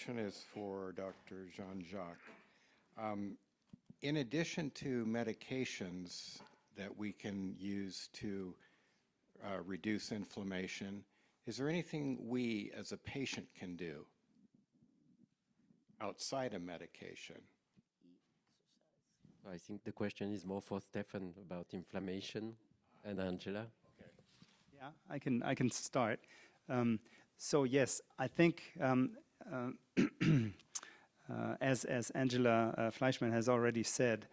Question is for Dr. Jean-Jacques. In addition to medications that we can use to reduce inflammation, is there anything we as a patient can do outside of medication? I think the question is more for Stefan about inflammation and Angela. Okay. Yeah, I can start. So yes, I think as Angela Fleischmann has already said,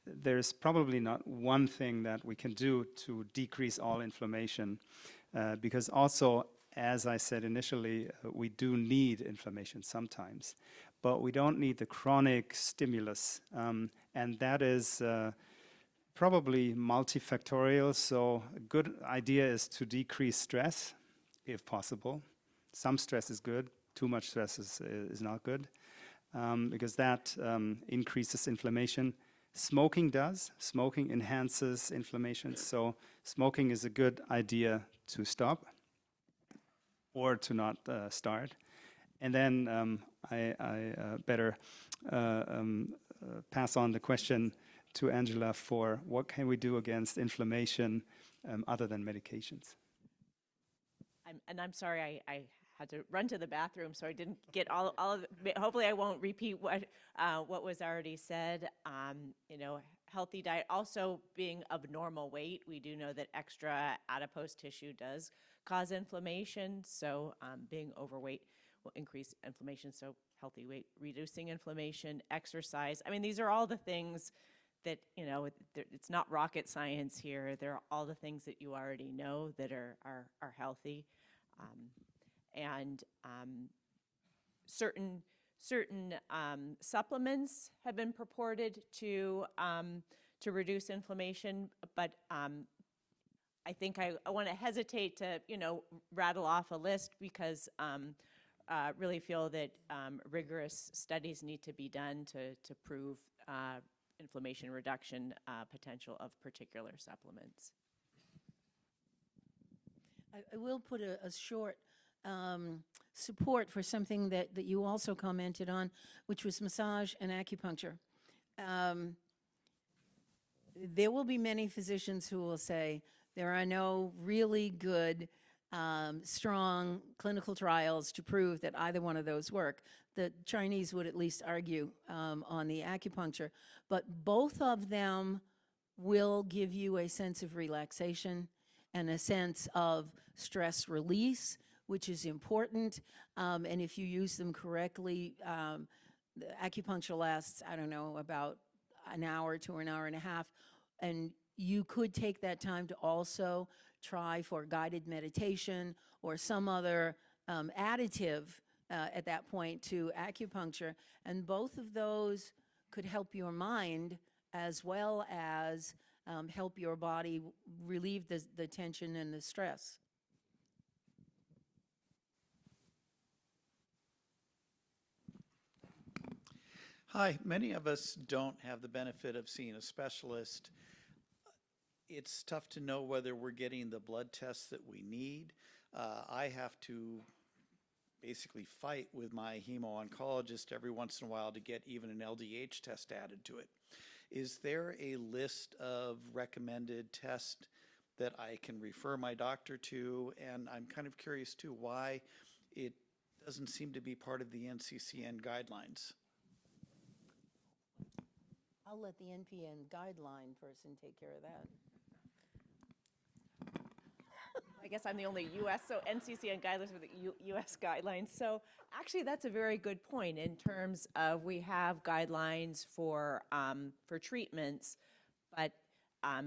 there's probably not one thing that we can do to decrease all inflammation, because also, as I said initially, we do need inflammation sometimes, but we don't need the chronic stimulus, and that is probably multifactorial. So a good idea is to decrease stress, if possible. Some stress is good. Too much stress is not good, because that increases inflammation. Smoking does. Smoking enhances inflammation. So smoking is a good idea to stop or to not start. And then I better pass on the question to Angela for what can we do against inflammation other than medications. I'm sorry, I had to run to the bathroom, so I didn't get all of it. Hopefully I won't repeat what was already said. Healthy diet, also being of normal weight. We do know that extra adipose tissue does cause inflammation, so being overweight will increase inflammation, so healthy weight, reducing inflammation, exercise. I mean, these are all the things that, it's not rocket science here. They're all the things that you already know that are healthy. Certain supplements have been purported to reduce inflammation, but I think I want to hesitate to rattle off a list because really feel that rigorous studies need to be done to prove inflammation reduction potential of particular supplements. I will put a short support for something that you also commented on, which was massage and acupuncture. There will be many physicians who will say there are no really good, strong clinical trials to prove that either one of those work. The Chinese would at least argue on the acupuncture, but both of them will give you a sense of relaxation and a sense of stress release, which is important. And if you use them correctly, the acupuncture lasts, I don't know, about an hour to an hour and a half. And you could take that time to also try for guided meditation or some other additive at that point to acupuncture. And both of those could help your mind as well as help your body relieve the tension and the stress. Hi, many of us don't have the benefit of seeing a specialist. It's tough to know whether we're getting the blood tests that we need. I have to basically fight with my hemo-oncologist every once in a while to get even an LDH test added to it. Is there a list of recommended tests that I can refer my doctor to? And I'm kind of curious too why it doesn't seem to be part of the NCCN guidelines. I'll let the NPN guideline person take care of that. I guess I'm the only U.S., so NCCN guidelines with the U.S. guidelines. So actually, that's a very good point in terms of we have guidelines for treatments, but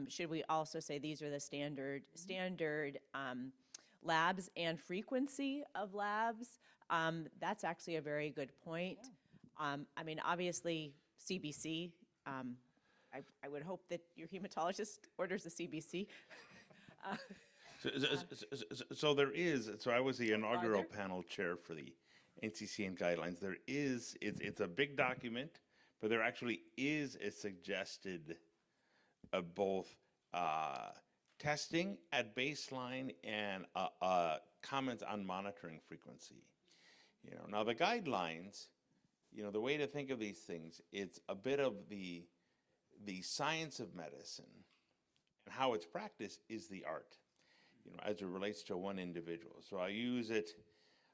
should we also say these are the standard labs and frequency of labs? That's actually a very good point. Yeah. I mean, obviously, CBC. I would hope that your hematologist orders a CBC. So there is, so I was the inaugural panel chair for the NCCN guidelines. There is, it's a big document, but there actually is a suggested both testing at baseline and comments on monitoring frequency. Now the guidelines, the way to think of these things, it's a bit of the science of medicine, and how it's practiced is the art, as it relates to one individual. So I use it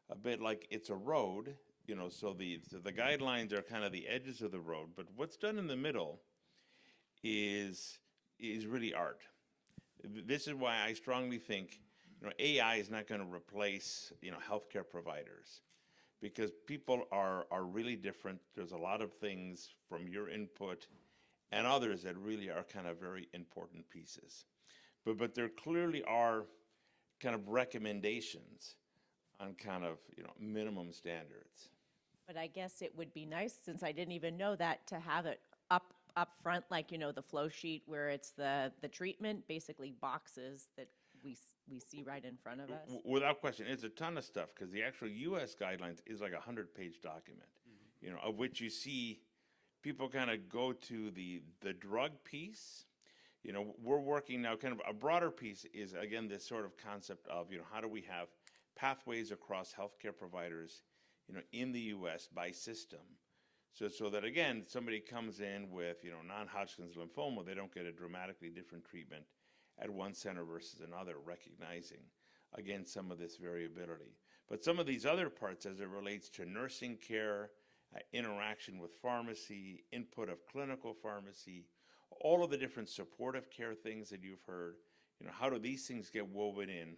a bit like it's a road, so the guidelines are kind of the edges of the road, but what's done in the middle is really art. This is why I strongly think, AI is not going to replace, healthcare providers, because people are really different. There's a lot of things from your input and others that really are kind of very important pieces. But there clearly are kind of recommendations on kind of, minimum standards. But I guess it would be nice, since I didn't even know that, to have it up front, like, the flow sheet where it's the treatment, basically boxes that we see right in front of us. Without question, it's a ton of stuff, because the actual U.S. guidelines is like a 100-page document, of which you see people kind of go to the drug piece. We're working now, kind of a broader piece is, again, this sort of concept of, how do we have pathways across healthcare providers, in the U.S. by system. So that, again, somebody comes in with, non-Hodgkin's lymphoma, they don't get a dramatically different treatment at one center versus another, recognizing, again, some of this variability. But some of these other parts, as it relates to nursing care, interaction with pharmacy, input of clinical pharmacy, all of the different supportive care things that you've heard, how do these things get woven in?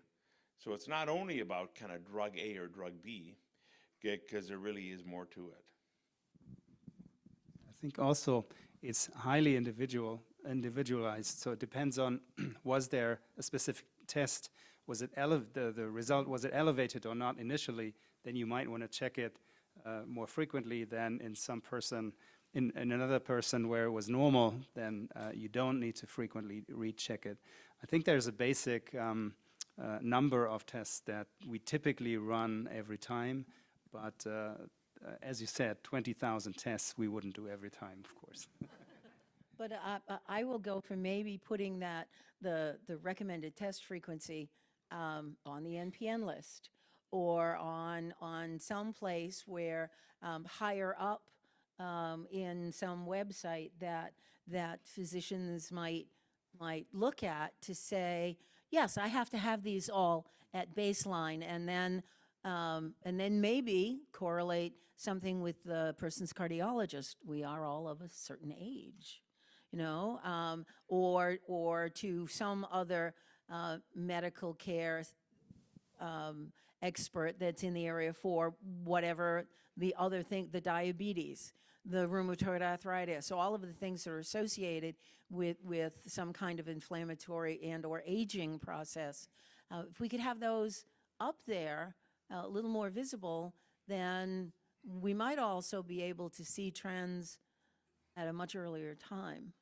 So it's not only about kind of drug A or drug B, because there really is more to it. I think also it's highly individualized. So it depends on, was there a specific test? Was it the result, was it elevated or not initially? Then you might want to check it more frequently than in some person, in another person where it was normal, then you don't need to frequently recheck it. I think there's a basic number of tests that we typically run every time, but as you said, 20,000 tests we wouldn't do every time, of course. But I will go for maybe putting that, the recommended test frequency on the NPN list, or on some place where higher up in some website that physicians might look at to say, yes, I have to have these all at baseline, and then maybe correlate something with the person's cardiologist. We are all of a certain age, or to some other medical care expert that's in the area for whatever the other thing, the diabetes, the rheumatoid arthritis, so all of the things that are associated with some kind of inflammatory and or aging process. If we could have those up there, a little more visible, then we might also be able to see trends at a much earlier time.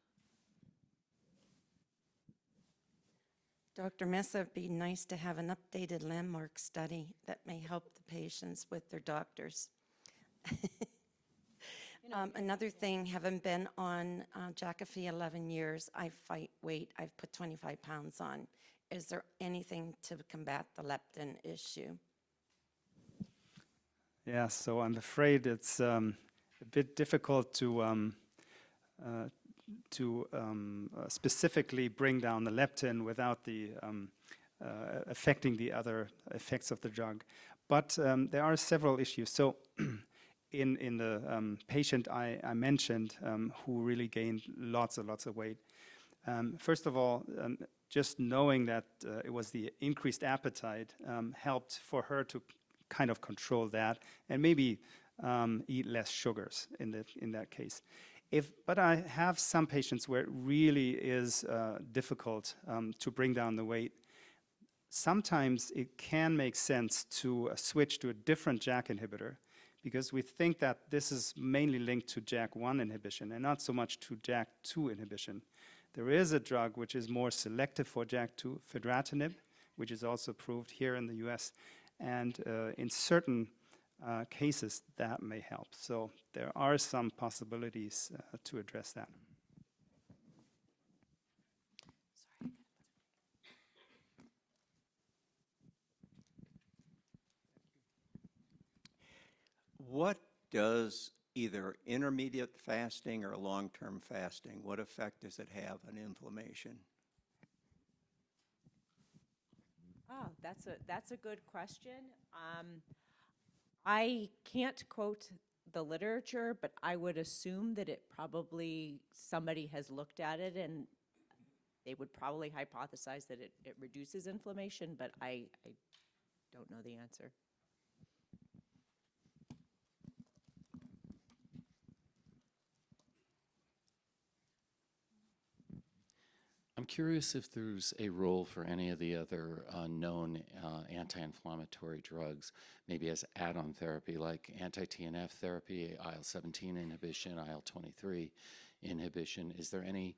Dr. Mesa, it'd be nice to have an updated landmark study that may help the patients with their doctors. Another thing, having been on Jakafi 11 years, I fight weight. I've put 25 pounds on. Is there anything to combat the leptin issue? Yeah, so I'm afraid it's a bit difficult to specifically bring down the leptin without the affecting the other effects of the drug. But there are several issues. So in the patient I mentioned who really gained lots of weight, first of all, just knowing that it was the increased appetite helped for her to kind of control that and maybe eat less sugars in that case. But I have some patients where it really is difficult to bring down the weight. Sometimes it can make sense to switch to a different JAK inhibitor, because we think that this is mainly linked to JAK1 inhibition and not so much to JAK2 inhibition. There is a drug which is more selective for JAK2, fedratinib, which is also approved here in the US, and in certain cases that may help. So there are some possibilities to address that. What does either intermediate fasting or long-term fasting, what effect does it have on inflammation? Oh, that's a good question. I can't quote the literature, but I would assume that it probably, somebody has looked at it and they would probably hypothesize that it reduces inflammation, but I don't know the answer. I'm curious if there's a role for any of the other known anti-inflammatory drugs, maybe as add-on therapy, like anti-TNF therapy, IL-17 inhibition, IL-23 inhibition. Is there any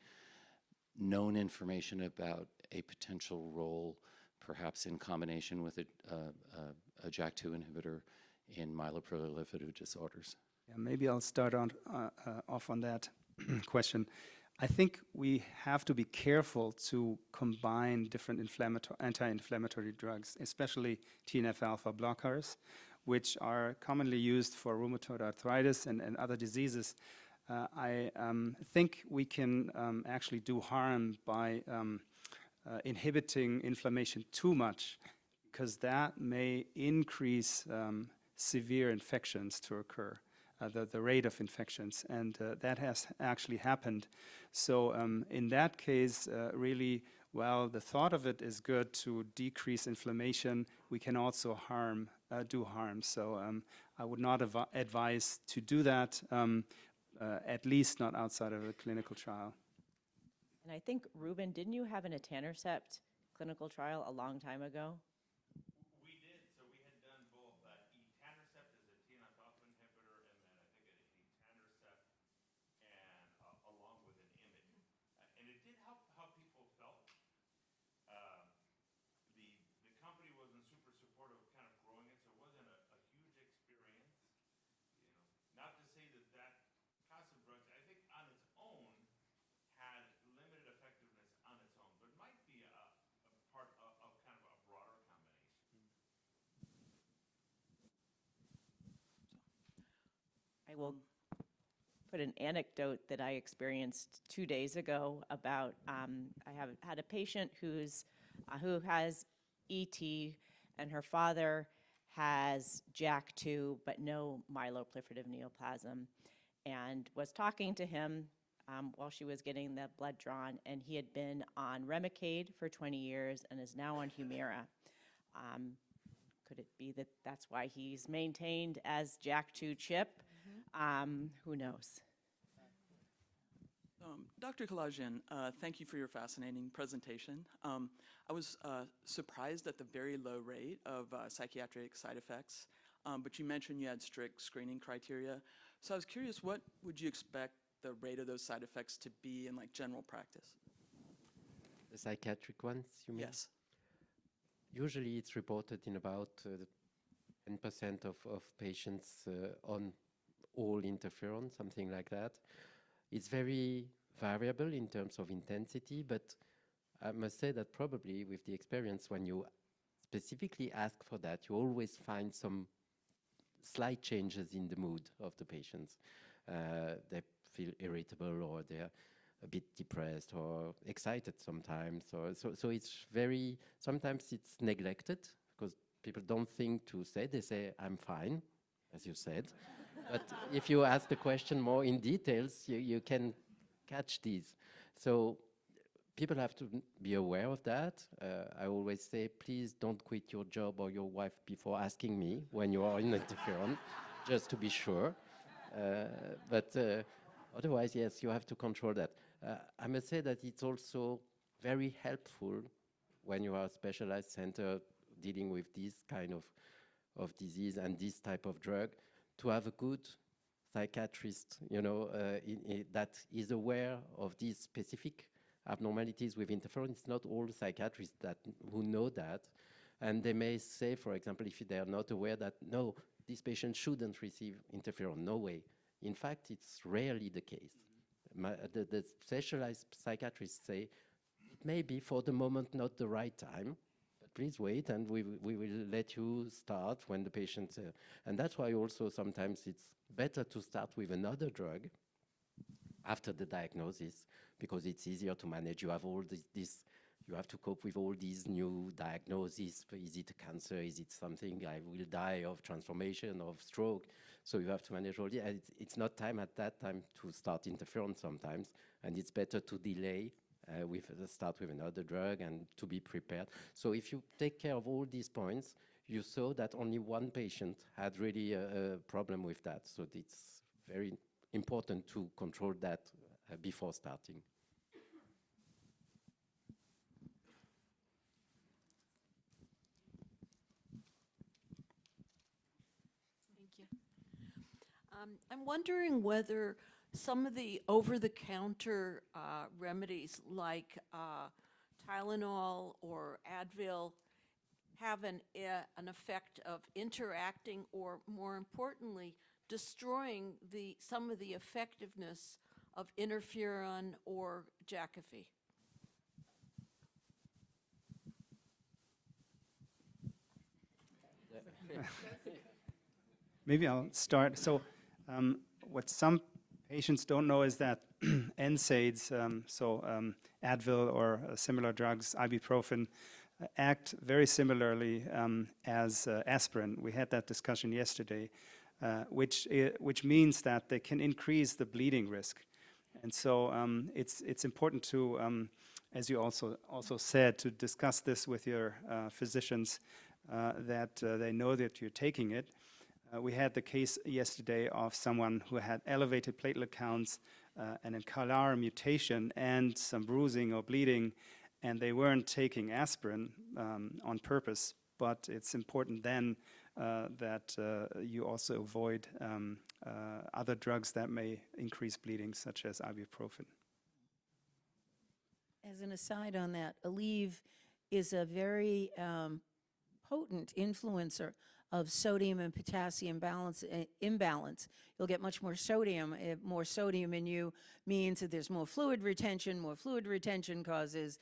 known information about a potential role, perhaps in combination with a JAK2 inhibitor in myeloproliferative disorders? Yeah, maybe I'll start on, off on that question. I think we have to be careful to combine different anti-inflammatory drugs, especially TNF-alpha blockers, which are commonly used for rheumatoid arthritis and other diseases. I think we can actually do harm by inhibiting inflammation too much, because that may increase severe infections to occur. The rate of infections, and that has actually happened. So in that case, really, well, the thought of it is good to decrease inflammation. We can also do harm. So I would not advise to do that, at least not outside of a clinical trial. And I think, Ruben, didn't you have an etanercept clinical trial a long time ago? We did. So we had done both etanercept as a TNF-alpha inhibitor, and then I think an etanercept and along with an IMiD. And it did help how people felt. The company wasn't super supportive of kind of growing it, so it wasn't a huge experience. You know, not to say that that class of drugs, I think on its own, had limited effectiveness on its own, but might be a part of kind of a broader combination. I will put an anecdote that I experienced 2 days ago about, I have had a patient who has ET, and her father has JAK2, but no myeloproliferative neoplasm, and was talking to him while she was getting the blood drawn, and he had been on Remicade for 20 years and is now on Humira. Could it be that that's why he's maintained as JAK2 chip? Who knows? Dr. Kalajian, thank you for your fascinating presentation. I was surprised at the very low rate of psychiatric side effects, but you mentioned you had strict screening criteria. So I was curious, what would you expect the rate of those side effects to be in like general practice? The psychiatric ones, you mean? Yes. Usually it's reported in about 10% of patients on all interferon, something like that. It's very variable in terms of intensity, but I must say that probably with the experience, when you specifically ask for that, you always find some slight changes in the mood of the patients. They feel irritable, or they're a bit depressed or excited sometimes. So it's very, sometimes it's neglected because people don't think to say, they say, I'm fine, as you said. But if you ask the question more in details, you can catch these. So people have to be aware of that. I always say, please don't quit your job or your wife before asking me when you are in interferon, just to be sure. But otherwise, yes, you have to control that. I must say that it's also very helpful when you are a specialized center dealing with this kind of disease and this type of drug, to have a good psychiatrist, you know, that is aware of these specific abnormalities with interferon. It's not all psychiatrists who know that. And they may say, for example, if they are not aware that, no, this patient shouldn't receive interferon, no way. In fact, it's rarely the case. The specialized psychiatrists say, it may be for the moment not the right time, but please wait, and we will let you start when the patient, and that's why also sometimes it's better to start with another drug after the diagnosis, because it's easier to manage. You have all this you have to cope with all these new diagnoses. Is it a cancer? Is it something I will die of transformation, of stroke? So you have to manage all the, it's not time at that time to start interferon sometimes, and it's better to delay start with another drug and to be prepared. So if you take care of all these points, you saw that only one patient had really a problem with that. So it's very important to control that before starting. Thank you. I'm wondering whether some of the over-the-counter remedies like Tylenol or Advil have an effect of interacting, or more importantly, destroying some of the effectiveness of interferon or Jakafi. Maybe I'll start. So what some patients don't know is that NSAIDs, Advil or similar drugs, ibuprofen, act very similarly as aspirin. We had that discussion yesterday, which means that they can increase the bleeding risk. And so it's important to, as you also said, to discuss this with your physicians, that they know that you're taking it. We had the case yesterday of someone who had elevated platelet counts and a CALR mutation and some bruising or bleeding, and they weren't taking aspirin on purpose. But it's important then that you also avoid other drugs that may increase bleeding, such as ibuprofen. As an aside on that, Aleve is a very potent influencer of sodium and potassium imbalance. You'll get much more sodium. More sodium in you means that there's more fluid retention. More fluid retention causes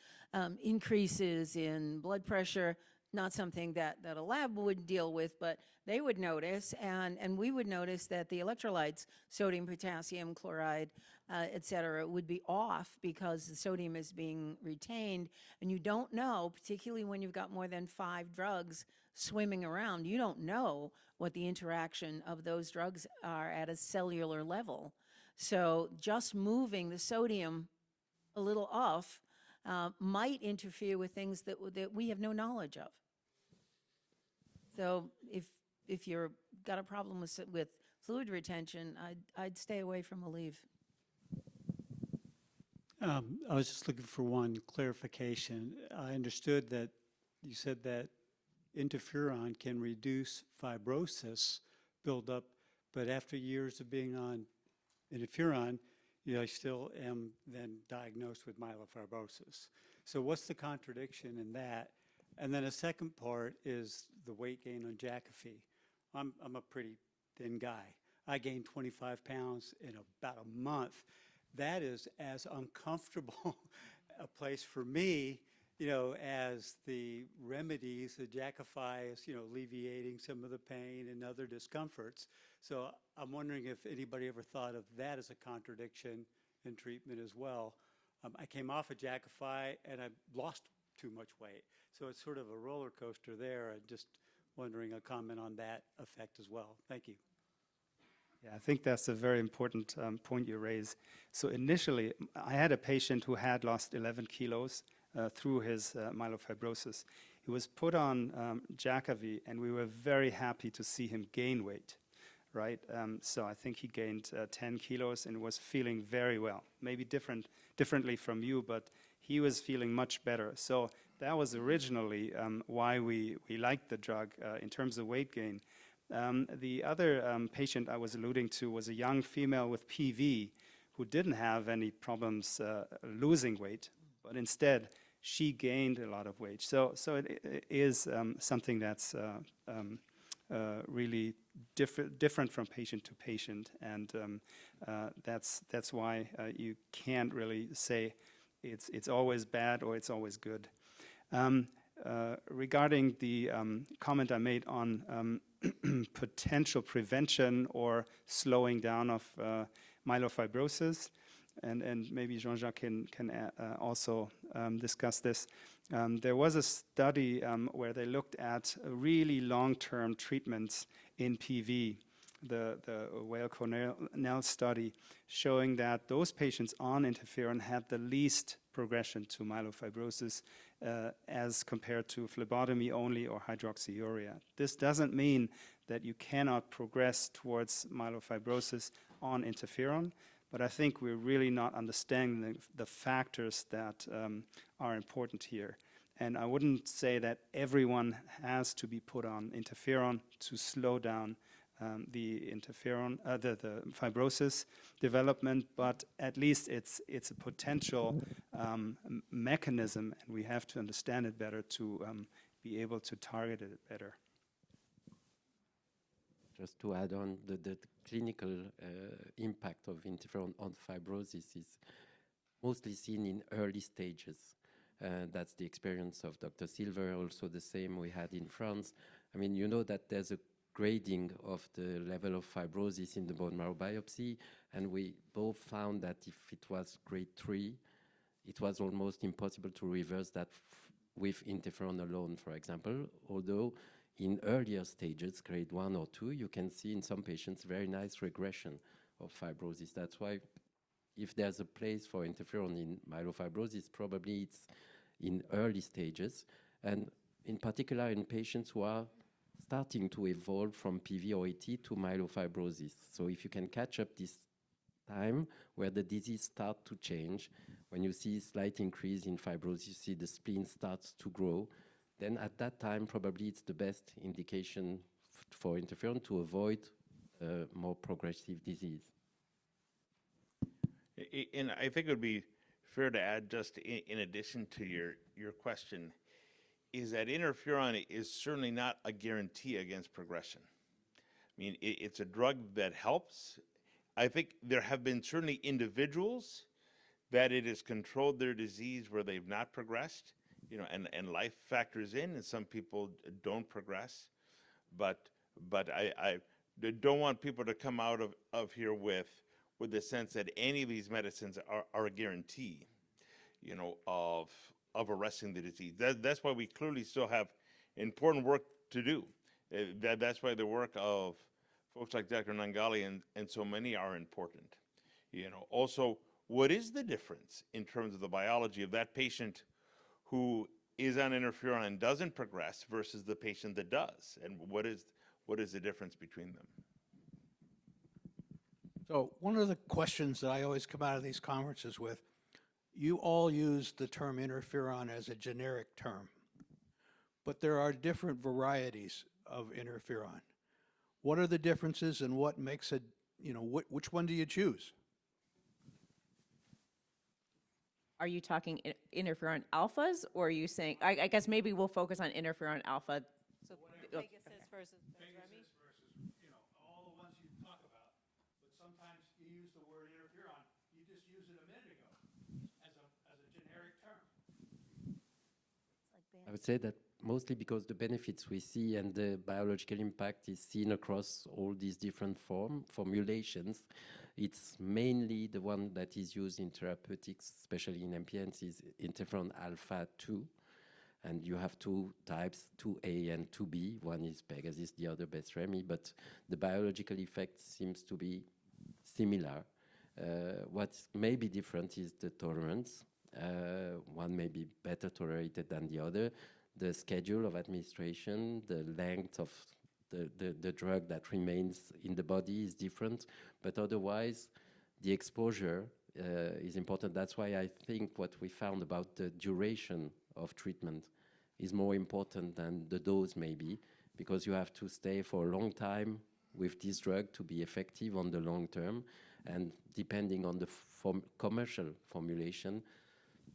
increases in blood pressure. Not something that a lab would deal with, but they would notice, and we would notice that the electrolytes, sodium, potassium, chloride, et cetera, would be off because the sodium is being retained, and you don't know, particularly when you've got more than 5 drugs swimming around, you don't know what the interaction of those drugs are at a cellular level. So just moving the sodium a little off might interfere with things that we have no knowledge of. So if you're got a problem with fluid retention, I'd stay away from Aleve. I was just looking for one clarification. I understood that you said that interferon can reduce fibrosis buildup, but after years of being on interferon, I still am then diagnosed with myelofibrosis. So what's the contradiction in that? And then a second part is the weight gain on Jakafi. I'm a pretty thin guy. I gained 25 pounds in about a month. That is as uncomfortable a place for me, as the remedies, the Jakafi is, alleviating some of the pain and other discomforts. So I'm wondering if anybody ever thought of that as a contradiction in treatment as well. I came off of Jakafi and I lost too much weight. So it's sort of a roller coaster there. I'm just wondering a comment on that effect as well. Thank you. Yeah, I think that's a very important point you raise. So initially, I had a patient who had lost 11 kilos through his myelofibrosis. He was put on Jakafi, and we were very happy to see him gain weight, right? So I think he gained 10 kilos and was feeling very well. Maybe differently from you, but he was feeling much better. So that was originally why we liked the drug in terms of weight gain. The other patient I was alluding to was a young female with PV who didn't have any problems losing weight, but instead she gained a lot of weight. So it is something that's really different from patient to patient, and that's why you can't really say it's always bad or it's always good. regarding the comment I made on potential prevention or slowing down of myelofibrosis, and maybe Jean-Jacques can also discuss this. There was a study where they looked at really long-term treatments in PV, the Weill-Cornell study, showing that those patients on interferon had the least progression to myelofibrosis as compared to phlebotomy only or hydroxyurea. This doesn't mean that you cannot progress towards myelofibrosis on interferon, but I think we're really not understanding the factors that are important here. And I wouldn't say that everyone has to be put on interferon to slow down the fibrosis development, but at least it's a potential mechanism, and we have to understand it better to be able to target it better. Just to add on, the clinical impact of interferon on fibrosis is mostly seen in early stages. That's the experience of Dr. Silver, also the same we had in France. I mean, you know that there's a grading of the level of fibrosis in the bone marrow biopsy, and we both found that if it was grade 3, it was almost impossible to reverse that with interferon alone, for example, although in earlier stages, grade 1 or 2, you can see in some patients very nice regression of fibrosis. That's why if there's a place for interferon in myelofibrosis, probably it's in early stages, and in particular in patients who are starting to evolve from PV or ET to myelofibrosis. So if you can catch up this time where the disease starts to change, when you see a slight increase in fibrosis, you see the spleen starts to grow, then at that time probably it's the best indication for interferon to avoid more progressive disease. And I think it would be fair to add, just in addition to your question, is that interferon is certainly not a guarantee against progression. I mean, it's a drug that helps. I think there have been certainly individuals that it has controlled their disease where they've not progressed, you know, and life factors in, and some people don't progress. But I don't want people to come out of here with the sense that any of these medicines are a guarantee, you know, of arresting the disease. That's why we clearly still have important work to do. That's why the work of folks like Dr. Nangali and so many are important. You know, also, what is the difference in terms of the biology of that patient who is on interferon and doesn't progress versus the patient that does? And what is the difference between them? So one of the questions that I always come out of these conferences with, you all use the term interferon as a generic term, but there are different varieties of interferon. What are the differences and what makes it, you know, which one do you choose? Are you talking interferon alphas, or are you saying, I guess maybe we'll focus on interferon alpha. So Pegasus versus Remy? You know, all the ones you talk about, but sometimes you use the word interferon, you just used it a minute ago as a generic term. I would say that mostly because the benefits we see and the biological impact is seen across all these different formulations. It's mainly the one that is used in therapeutics, especially in MPNs, is interferon alpha 2. And you have two types, 2A and 2B. One is Pegasus, the other Remy, but the biological effect seems to be similar. What may be different is the tolerance. One may be better tolerated than the other. The schedule of administration, the length of the drug that remains in the body is different, but otherwise the exposure is important. That's why I think what we found about the duration of treatment is more important than the dose maybe, because you have to stay for a long time with this drug to be effective on the long term, and depending on the commercial formulation,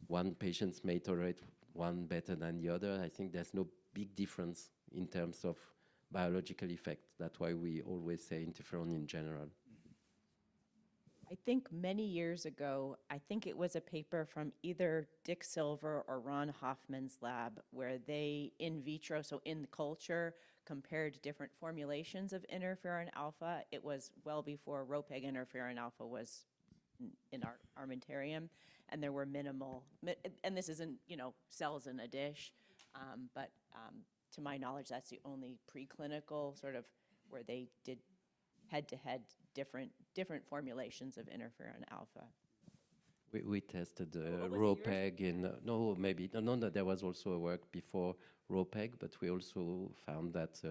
one patient may tolerate one better than the other. I think there's no big difference in terms of biological effect. That's why we always say interferon in general. I think many years ago, I think it was a paper from either Dick Silver or Ron Hoffman's lab where they in vitro, so in the culture, compared different formulations of interferon alpha. It was well before Ropeg interferon alpha was in our armamentarium, and there were minimal, and this isn't, cells in a dish, but to my knowledge, that's the only preclinical sort of where they did head-to-head different formulations of interferon alpha. We tested was it Ropeg in, no, there was also a work before Ropeg, but we also found that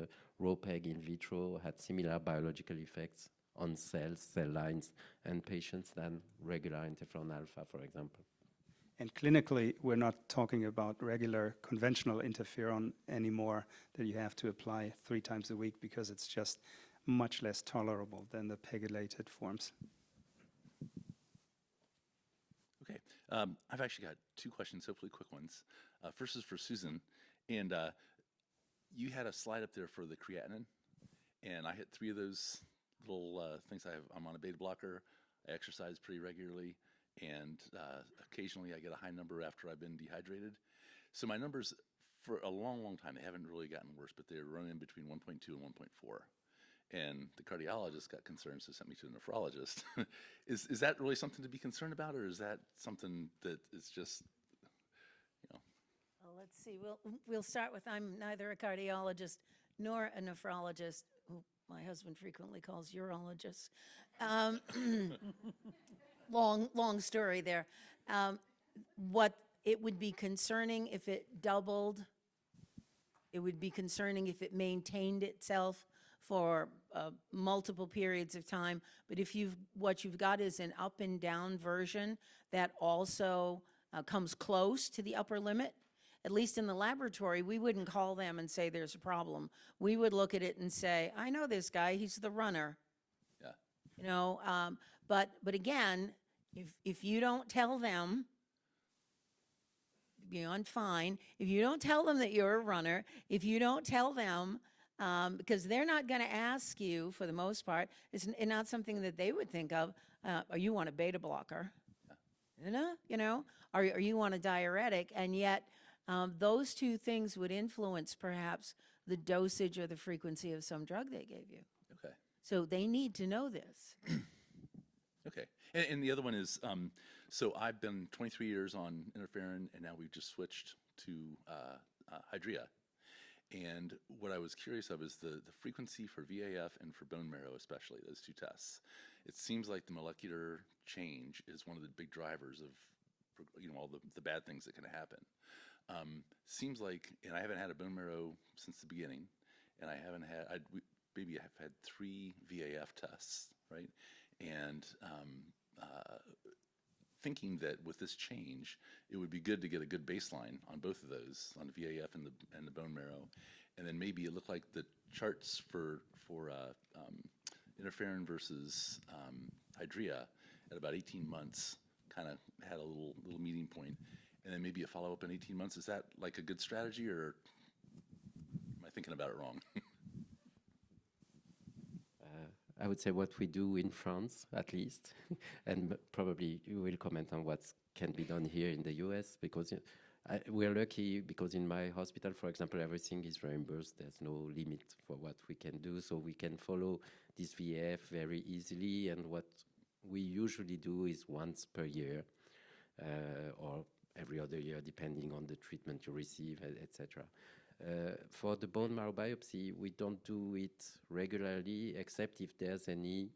Ropeg in vitro had similar biological effects on cells, cell lines, and patients than regular interferon alpha, for example. And clinically, we're not talking about regular conventional interferon anymore that you have to apply 3 times a week because it's just much less tolerable than the pegylated forms. Okay, I've actually got 2 questions, hopefully quick ones. First is for Susan, and you had a slide up there for the creatinine, and I hit 3 of those little things. I'm on a beta blocker, I exercise pretty regularly, and occasionally I get a high number after I've been dehydrated. So my numbers, for a long, long time, they haven't really gotten worse, but they're running between 1.2 and 1.4. And the cardiologist got concerned, so sent me to the nephrologist. Is that really something to be concerned about, or is that something that is just, Well, let's see. We'll start with, I'm neither a cardiologist nor a nephrologist, who my husband frequently calls urologists. Long story there. What it would be concerning if it doubled. It would be concerning if it maintained itself for multiple periods of time. But if what you've got is an up and down version that also comes close to the upper limit, at least in the laboratory, we wouldn't call them and say there's a problem. We would look at it and say, I know this guy, he's the runner. yeah. But again, if you don't tell them, beyond fine, if you don't tell them that you're a runner, if you don't tell them, because they're not going to ask you, for the most part, it's not something that they would think of, are you on a beta blocker? Or you on a diuretic? And yet, those 2 things would influence perhaps the dosage or the frequency of some drug they gave you. Okay. So they need to know this. Okay. And the other one is, so I've been 23 years on interferon, and now we've just switched to Hydrea. And what I was curious of is the frequency for VAF and for bone marrow, especially, those 2 tests. It seems like the molecular change is one of the big drivers of all the bad things that can happen. Seems like, and I haven't had a bone marrow since the beginning, and I haven't had, maybe I've had 3 VAF tests, right? And thinking that with this change, it would be good to get a good baseline on both of those, on the VAF and the bone marrow, and then maybe it looked like the charts for interferon versus Hydrea at about 18 months kind of had a little meeting point, and then maybe a follow-up in 18 months. Is that like a good strategy, or am I thinking about it wrong? I would say what we do in France, at least, and probably you will comment on what can be done here in the US, because we're lucky because in my hospital, for example, everything is reimbursed. There's no limit for what we can do, so we can follow this VF very easily, and what we usually do is once per year or every other year, depending on the treatment you receive, etc. For the bone marrow biopsy, we don't do it regularly, except if there's any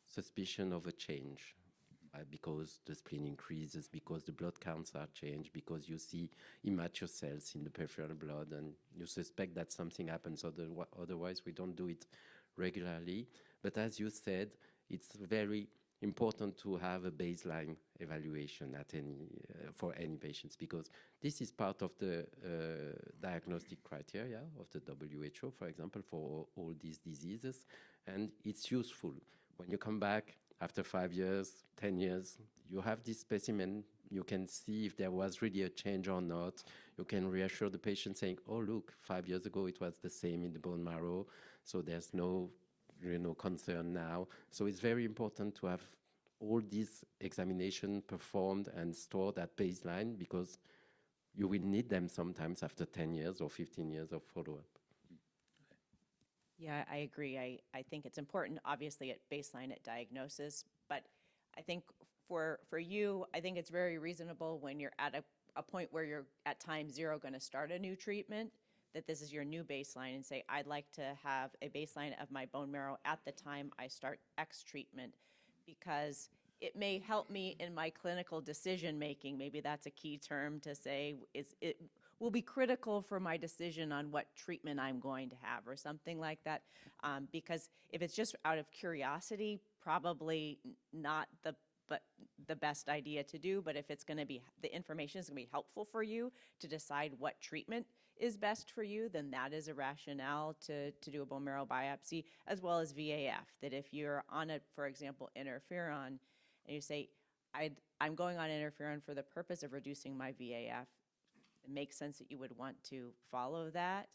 suspicion of a change, because the spleen increases, because the blood counts are changed, because you see immature cells in the peripheral blood, and you suspect that something happens. Otherwise, we don't do it regularly. But as you said, it's very important to have a baseline evaluation at for any patients, because this is part of the diagnostic criteria of the WHO, for example, for all these diseases, and it's useful. When you come back after 5 years, 10 years, you have this specimen, you can see if there was really a change or not. You can reassure the patient saying, oh, look, 5 years ago it was the same in the bone marrow, so there's no concern now. So it's very important to have all these examinations performed and stored at baseline, because you will need them sometimes after 10 years or 15 years of follow-up. Yeah, I agree. I think it's important, obviously, at baseline, at diagnosis, but I think for you, I think it's very reasonable when you're at a point where you're at time zero going to start a new treatment, that this is your new baseline, and say, I'd like to have a baseline of my bone marrow at the time I start X treatment, because it may help me in my clinical decision-making. Maybe that's a key term to say, it will be critical for my decision on what treatment I'm going to have or something like that. Because if it's just out of curiosity, probably not the best idea to do. But if it's going to be, the information is going to be helpful for you to decide what treatment is best for you, then that is a rationale to do a bone marrow biopsy, as well as VAF. That if you're on a, for example, interferon, and you say, I'm going on interferon for the purpose of reducing my VAF, it makes sense that you would want to follow that.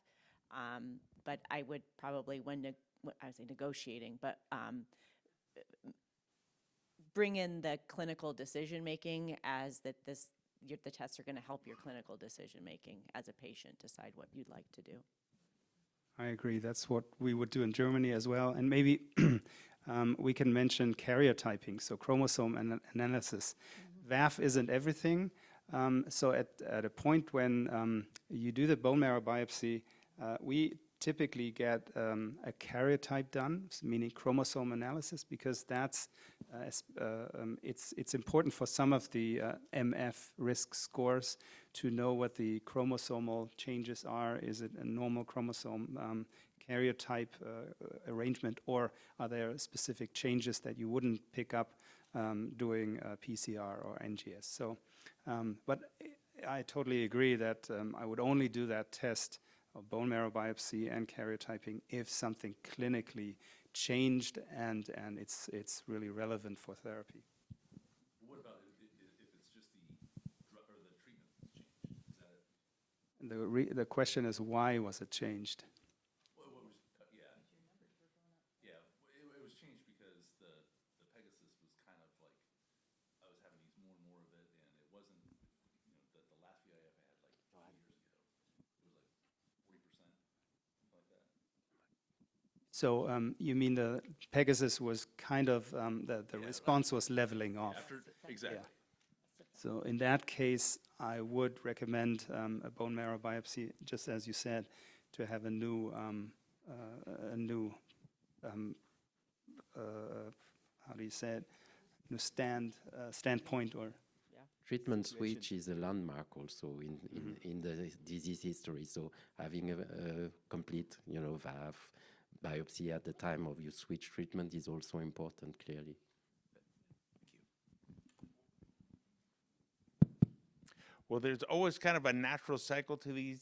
But I would probably, I would say negotiating, but bring in the clinical decision-making as that the tests are going to help your clinical decision-making as a patient, decide what you'd like to do. I agree. That's what we would do in Germany as well. And maybe we can mention karyotyping, so chromosome analysis. VAF isn't everything. So at a point when you do the bone marrow biopsy, we typically get a karyotype done, meaning chromosome analysis, because that's it's important for some of the MF risk scores to know what the chromosomal changes are. Is it a normal chromosome karyotype arrangement, or are there specific changes that you wouldn't pick up doing PCR or NGS? So, but I totally agree that I would only do that test of bone marrow biopsy and karyotyping if something clinically changed and it's really relevant for therapy. What about if it's just the drug or the treatment that's changed? Is that it? The question is, why was it changed? What was, yeah. Yeah, it was changed because the Pegasus was kind of like, I was having these more and more of it, and it wasn't, the last VIF I had like 2 years ago, it was like 40%, something like that. So you mean the Pegasus was kind of, the response was leveling off? Exactly. Yeah. So in that case, I would recommend a bone marrow biopsy, just as you said, to have a new how do you say it? New standpoint or treatment switch is a landmark also in the disease history. So having a complete, VAF biopsy at the time of your switch treatment is also important, clearly. Well, there's always kind of a natural cycle to these